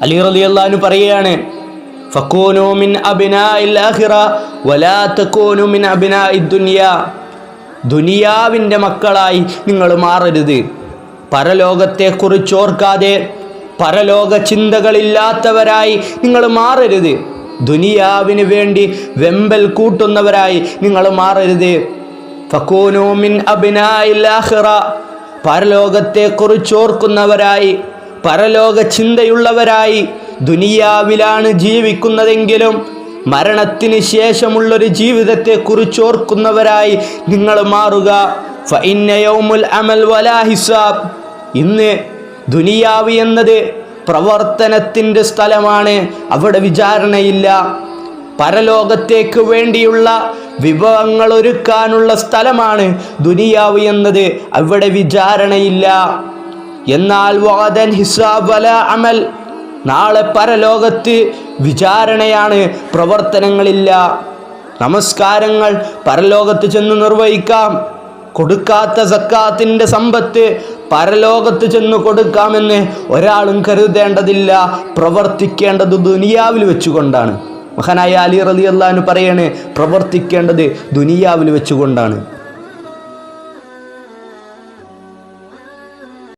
അലി റളിയല്ലാഹു അൻഹു പറയുകയാണ്, ഫകൂനൂ മിൻ അബ്നാഇൽ ആഖിറ വലാ തകൂനൂ മിൻ അബ്നാഇദ് ദുനിയ. ദുനിയാവിൻ്റെ മക്കളായി നിങ്ങൾ മാറരുത്. പരലോകത്തെക്കുറിച്ച് ഓർക്കാതെ പരലോക ചിന്തകളില്ലാത്തവരായി നിങ്ങൾ മാറരുത്. ദുനിയാവിന് വേണ്ടി വെമ്പൽ കൂട്ടുന്നവരായി നിങ്ങൾ മാറരുത്. ഫകൂനൂ മിൻ അബ്നാഇൽ ആഖിറ, പരലോകത്തെക്കുറിച്ച് ഓർക്കുന്നവരായി, പരലോക ചിന്തയുള്ളവരായി. ദുനിയാവിലാണ് ജീവിക്കുന്നതെങ്കിലും മരണത്തിന് ശേഷമുള്ളൊരു ജീവിതത്തെക്കുറിച്ച് ഓർക്കുന്നവരായി നിങ്ങൾ മാറുക. ഫഇന്ന യൗമുൽ അമൽ വലാ ഹിസാബ്. ഇന്ന് ദുനിയാവ് എന്നത് പ്രവർത്തനത്തിൻ്റെ സ്ഥലമാണ്, അവിടെ വിചാരണയില്ല. പരലോകത്തേക്ക് വേണ്ടിയുള്ള വിഭവങ്ങൾ ഒരുക്കാനുള്ള സ്ഥലമാണ് ദുനിയാവ് എന്നത്, അവിടെ വിചാരണയില്ല. എന്നാൽ വഅദൻ ഹിസാബ് വലാ അമൽ, നാളെ പരലോകത്ത് വിചാരണയാണ്, പ്രവർത്തനങ്ങളില്ല. നമസ്കാരങ്ങൾ പരലോകത്ത് ചെന്ന് നിർവഹിക്കാം. കൊടുക്കാത്ത സക്കാത്തിൻ്റെ സമ്പത്ത് പരലോകത്ത് ചെന്ന് കൊടുക്കാമെന്ന് ഒരാളും കരുതേണ്ടതില്ല. പ്രവർത്തിക്കേണ്ടത് ദുനിയാവിൽ വെച്ചുകൊണ്ടാണ്. മഹാനായ അലി റളിയല്ലാഹു അൻഹു പറയാണ്, പ്രവർത്തിക്കേണ്ടത് ദുനിയാവിൽ വെച്ചുകൊണ്ടാണ്.